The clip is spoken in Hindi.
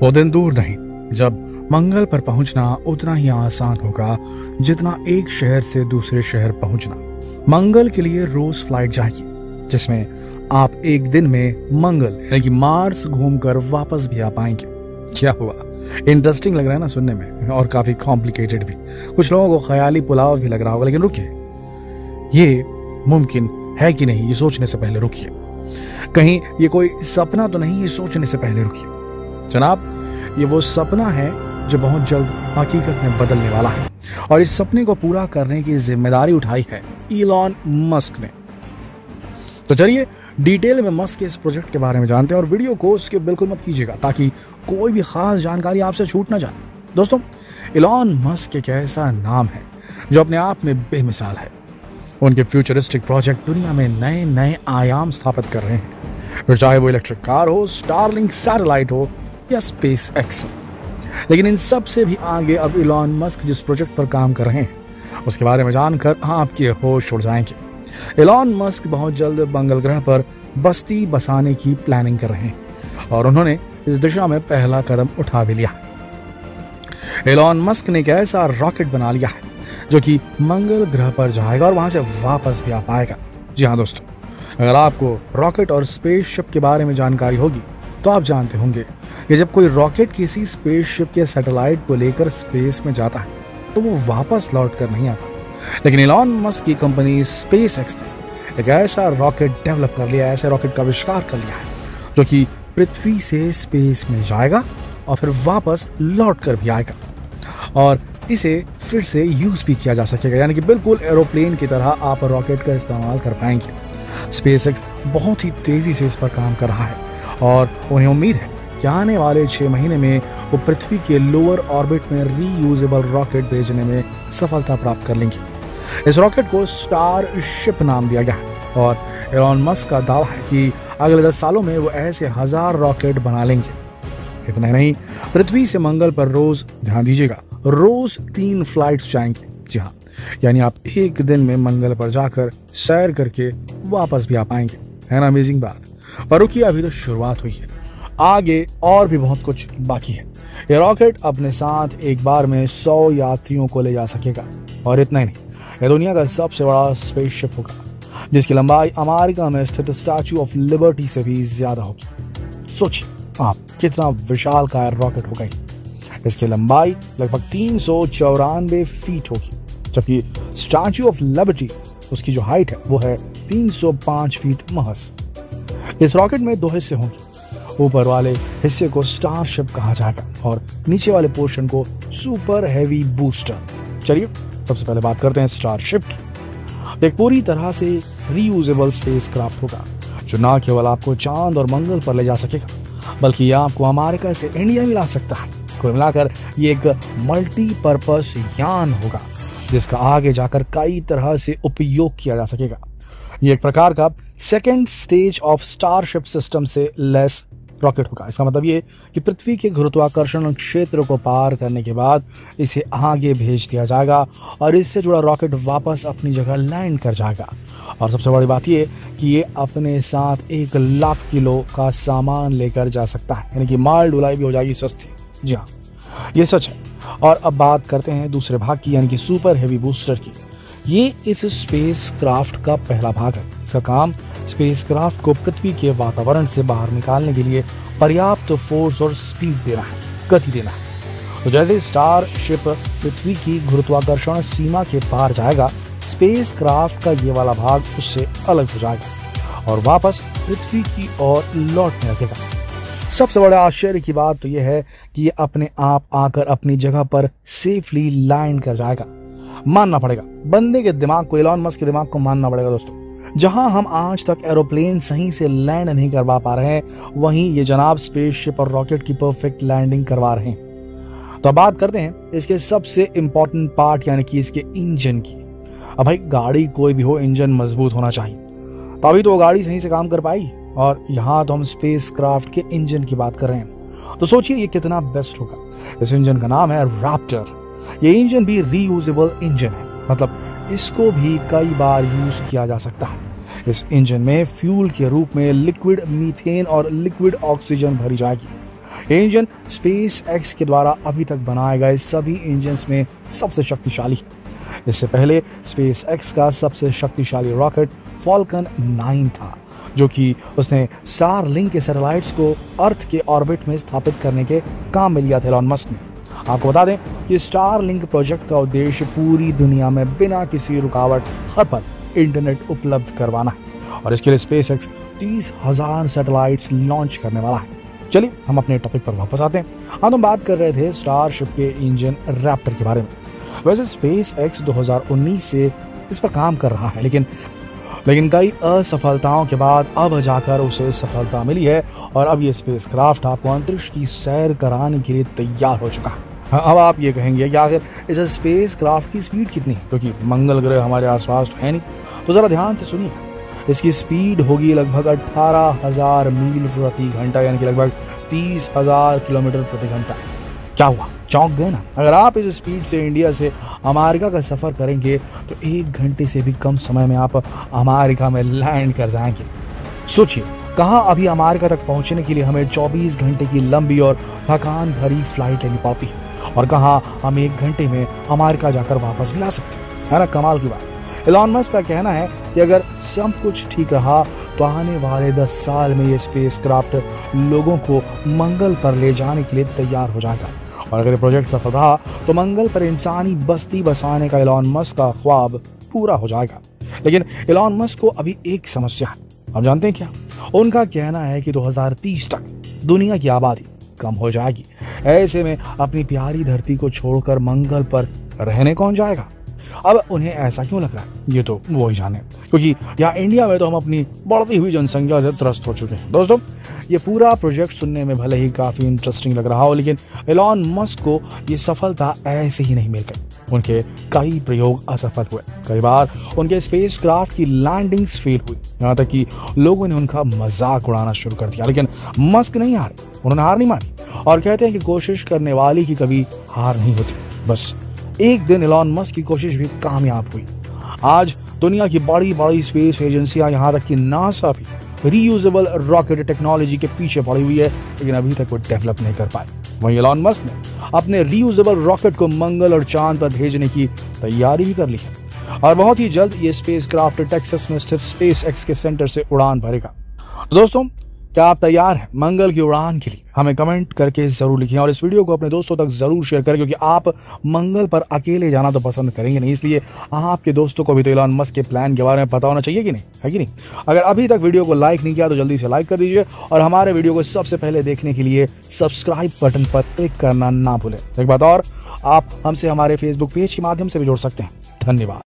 वो दिन दूर नहीं जब मंगल पर पहुंचना उतना ही आसान होगा जितना एक शहर से दूसरे शहर पहुंचना। मंगल के लिए रोज फ्लाइट जाएगी जिसमें आप एक दिन में मंगल यानी कि मार्स घूमकर वापस भी आ पाएंगे। क्या हुआ? इंटरेस्टिंग लग रहा है ना सुनने में, और काफी कॉम्प्लिकेटेड भी। कुछ लोगों को ख्याली पुलाव भी लग रहा होगा, लेकिन रुकिए, ये मुमकिन है कि नहीं ये सोचने से पहले रुकिए। कहीं ये कोई सपना तो नहीं, ये सोचने से पहले रुकिए। जनाब, ये वो सपना है जो बहुत जल्द हकीकत में बदलने वाला है, और इस सपने को पूरा करने की जिम्मेदारी उठाई है इलॉन मस्क ने। तो चलिए डिटेल में मस्क के इस प्रोजेक्ट के बारे में जानते हैं, और वीडियो को स्किप बिल्कुल मत कीजिएगा ताकि कोई भी खास जानकारी आपसे छूट ना जाए। दोस्तों, इलॉन मस्क एक ऐसा नाम है जो अपने आप में बेमिसाल है। उनके फ्यूचरिस्टिक प्रोजेक्ट दुनिया में नए नए आयाम स्थापित कर रहे हैं, फिर चाहे वो इलेक्ट्रिक कार हो, स्टारलिंक सैटेलाइट हो या स्पेस एक्स हो। लेकिन इन सब से भी आगे अब इलॉन मस्क जिस प्रोजेक्ट पर काम कर रहे हैं उसके बारे में जानकर आपके होश उड़ जाएंगे। इलॉन मस्क बहुत जल्द मंगल ग्रह पर बस्ती बसाने की प्लानिंग कर रहे हैं, और उन्होंने इस दिशा में पहला कदम उठा भी लिया। इलॉन मस्क ने एक ऐसा रॉकेट बना लिया है जो कि मंगल ग्रह पर जाएगा और वहां से वापस भी आ पाएगा। जी हाँ दोस्तों, अगर आपको रॉकेट और स्पेसशिप के बारे में जानकारी होगी तो आप जानते होंगे कि जब कोई रॉकेट किसी स्पेसशिप के सैटेलाइट को लेकर स्पेस में जाता है तो वो वापस लौट कर नहीं आता। लेकिन इलॉन मस्क की कंपनी स्पेस एक्स ने एक ऐसा रॉकेट डेवलप कर लिया है, ऐसे रॉकेट का आविष्कार कर लिया है जो कि पृथ्वी से स्पेस में जाएगा और फिर वापस लौट कर भी आएगा, और इसे फिर से यूज भी किया जा सकेगा। यानी कि बिल्कुल एरोप्लेन की तरह आप रॉकेट का इस्तेमाल कर पाएंगे। स्पेस एक्स बहुत ही तेजी से इस पर काम कर रहा है, और उन्हें उम्मीद है कि आने वाले 6 महीने में वो पृथ्वी के लोअर ऑर्बिट में रीयूजेबल रॉकेट भेजने में सफलता प्राप्त कर लेंगे। इस रॉकेट को स्टारशिप नाम दिया गया है, और इलॉन मस्क का दावा है कि अगले 10 सालों में वो ऐसे 1000 रॉकेट बना लेंगे। इतना ही नहीं, पृथ्वी से मंगल पर रोज, ध्यान दीजिएगा, रोज 3 फ्लाइट्स जाएंगे। जी हाँ, यानी आप एक दिन में मंगल पर जाकर सैर करके वापस भी आ पाएंगे। है ना अमेजिंग बात? पर रुकिए, अभी तो शुरुआत हुई है, आगे और भी बहुत कुछ बाकी है। ये रॉकेट अपने साथ एक बार में 100 यात्रियों को ले जा सकेगा, और इतना ही नहीं, यह दुनिया का सबसे बड़ा स्पेसशिप होगा जिसकी लंबाई अमेरिका में स्थित स्टैचू ऑफ लिबर्टी से भी ज्यादा होगी। सोचिए आप, कितना विशालकाय रॉकेट होगा। इसकी लंबाई लगभग 394 फीट होगी, जबकि स्टैचू ऑफ लिबर्टी उसकी जो हाइट है वो है 305 फीट महज। इस रॉकेट में 2 हिस्से होंगे। ऊपर वाले हिस्से को स्टारशिप कहा जाएगा और नीचे वाले पोर्शन को सुपर हैवी बूस्टर। चलिए सबसे पहले बात करते हैं स्टारशिप की। एक पूरी तरह से रीयूजेबल स्पेसक्राफ्ट होगा जो न केवल आपको चांद और मंगल पर ले जा सकेगा बल्कि यह आपको अमेरिका से इंडिया भी ला सकता है। कुल मिलाकर ये एक मल्टीपर्पस यान होगा जिसका आगे जाकर कई तरह से उपयोग किया जा सकेगा। ये एक प्रकार का second stage of starship system से लेस रॉकेट होगा। इसका मतलब ये कि पृथ्वी के गुरुत्वाकर्षण क्षेत्र को पार करने के बाद इसे आगे भेज दिया जाएगा और इससे जुड़ा रॉकेट वापस अपनी जगह लैंड कर जाएगा। और सबसे बड़ी बात ये कि ये अपने साथ 1 लाख किलो का सामान लेकर जा सकता है, यानी कि माल ढुलाई भी हो जाएगी सस्ती। जी हाँ, ये सच है। और अब बात करते हैं दूसरे भाग की, यानी कि सुपर हेवी बूस्टर की। ये इस स्पेस क्राफ्ट का पहला भाग है। इसका काम स्पेसक्राफ्ट को पृथ्वी के वातावरण से बाहर निकालने के लिए पर्याप्त फोर्स और स्पीड देना है, गति देना है। तो जैसे स्टारशिप पृथ्वी की गुरुत्वाकर्षण सीमा के पार जाएगा, स्पेसक्राफ्ट का ये वाला भाग उससे अलग हो जाएगा और वापस पृथ्वी की ओर लौटने लगेगा। सबसे बड़ा आश्चर्य की बात तो यह है कि ये अपने आप आकर अपनी जगह पर सेफली लैंड कर जाएगा। मानना पड़ेगा बंदे के दिमाग को, इलॉन मस्क के दिमाग को मानना पड़ेगा दोस्तों। जहां हम आज तक एरोप्लेन सही से लैंड नहीं करवा पा रहे हैं, वहीं ये जनाब स्पेसशिप और रॉकेट की परफेक्ट लैंडिंग करवा रहे हैं। तो अब बात करते हैं इसके सबसे इंपॉर्टेंट पार्ट, यानी कि इसके इंजन की। अब भाई गाड़ी कोई भी हो, इंजन मजबूत होना चाहिए, तभी तो वो गाड़ी सही से काम कर पाई। और यहाँ तो हम स्पेस क्राफ्ट के इंजन की बात कर रहे हैं, तो सोचिए ये कितना बेस्ट होगा। इस इंजन का नाम है रैप्टर। ये इंजन भी रीयूजेबल इंजन है, मतलब इसको भी कई बार यूज किया जा सकता है। इस इंजन में फ्यूल के रूप में लिक्विड मीथेन और लिक्विड ऑक्सीजन भरी जाएगी ये इंजन स्पेस एक्स के द्वारा अभी तक बनाए गए सभी इंजन्स में सबसे शक्तिशाली है। इससे पहले स्पेस एक्स का सबसे शक्तिशाली रॉकेट फॉल्कन 9 था, जो कि उसने स्टारलिंक के सैटेलाइट्स को अर्थ के ऑर्बिट में स्थापित करने के काम में लिया था एलन मस्क ने। आपको बता दें कि स्टारलिंक प्रोजेक्ट का उद्देश्य पूरी दुनिया में बिना किसी रुकावट हर पल इंटरनेट उपलब्ध करवाना है और इसके लिए स्पेस एक्स 30,000 सैटेलाइट्स लॉन्च करने वाला है। चलिए हम अपने टॉपिक पर वापस आते हैं। हम बात कर रहे थे स्टारशिप के इंजन रैप्टर के बारे में। वैसे स्पेस एक्स 2019 से इस पर काम कर रहा है, लेकिन कई असफलताओं के बाद अब जाकर उसे सफलता मिली है और अब ये स्पेसक्राफ्ट आपको अंतरिक्ष की सैर कराने के लिए तैयार हो चुका है। अब आप ये कहेंगे कि आखिर इस स्पेसक्राफ्ट की स्पीड कितनी है, क्योंकि मंगल ग्रह हमारे आसपास तो है नहीं। तो जरा ध्यान से सुनिए, इसकी स्पीड होगी लगभग 18,000 मील प्रति घंटा, यानी कि लगभग 30,000 किलोमीटर प्रति घंटा। क्या हुआ, चौंक गए ना? अगर आप इस स्पीड से इंडिया से अमेरिका का सफर करेंगे तो 1 घंटे से भी कम समय में आप अमेरिका में लैंड कर जाएंगे। सोचिए, कहाँ अभी अमेरिका तक पहुंचने के लिए हमें 24 घंटे की लंबी और थकान भरी फ्लाइट लेनी पड़ती है, और कहाँ हम 1 घंटे में अमेरिका जाकर वापस भी आ सकते हैं। है ना कमाल की बात। एलन मस्क का कहना है कि अगर सब कुछ ठीक रहा तो आने वाले 10 साल में ये स्पेसक्राफ्ट लोगों को मंगल पर ले जाने के लिए तैयार हो जाएगा, और अगर ये प्रोजेक्ट सफल रहा तो मंगल पर इंसानी बस्ती बसाने का एलन मस्क का ख्वाब पूरा हो जाएगा। लेकिन एलन मस्क को अभी एक समस्या है। आप जानते हैं क्या? उनका कहना है कि 2030 तक दुनिया की आबादी कम हो जाएगी। ऐसे में अपनी प्यारी धरती को छोड़कर मंगल पर रहने कौन जाएगा? अब उन्हें ऐसा क्यों लग रहा है, ये तो वो ही जाने, क्योंकि यहाँ इंडिया में तो हम अपनी बढ़ती हुई जनसंख्या से त्रस्त हो चुके हैं। दोस्तों, ये पूरा प्रोजेक्ट सुनने में भले ही काफी इंटरेस्टिंग लग रहा हो, लेकिन एलन मस्क को ये सफलता ऐसे ही नहीं मिल गई। उनके कई प्रयोग असफल हुए, कई बार उनके स्पेसक्राफ्ट की लैंडिंग्स फेल हुई, यहाँ तक कि लोगों ने उनका मजाक उड़ाना शुरू कर दिया। लेकिन मस्क नहीं हारे, उन्होंने हार नहीं मानी और कहते हैं कि कोशिश करने वाली की कभी हार नहीं होती। बस एक दिन एलन मस्क की कोशिश भी कामयाब हुई। आज दुनिया की बड़ी बड़ी स्पेस एजेंसियां, यहाँ तक कि नासा भी रीयूजेबल रॉकेट टेक्नोलॉजी के पीछे पड़ी हुई है, लेकिन अभी तक वो डेवलप नहीं कर पाए। वहीं एलन मस्क ने अपने रीयूजेबल रॉकेट को मंगल और चांद पर भेजने की तैयारी भी कर ली है और बहुत ही जल्द ये स्पेसक्राफ्ट टेक्सास में स्थित स्पेस एक्स के सेंटर से उड़ान भरेगा। दोस्तों, क्या आप तैयार हैं मंगल की उड़ान के लिए? हमें कमेंट करके जरूर लिखें और इस वीडियो को अपने दोस्तों तक जरूर शेयर करें, क्योंकि आप मंगल पर अकेले जाना तो पसंद करेंगे नहीं, इसलिए आपके दोस्तों को भी तो एलन मस्क के प्लान के बारे में पता होना चाहिए कि नहीं, है कि नहीं? अगर अभी तक वीडियो को लाइक नहीं किया तो जल्दी से लाइक कर दीजिए और हमारे वीडियो को सबसे पहले देखने के लिए सब्सक्राइब बटन पर क्लिक करना ना भूलें। एक बात और, आप हमसे हमारे फेसबुक पेज के माध्यम से भी जुड़ सकते हैं। धन्यवाद।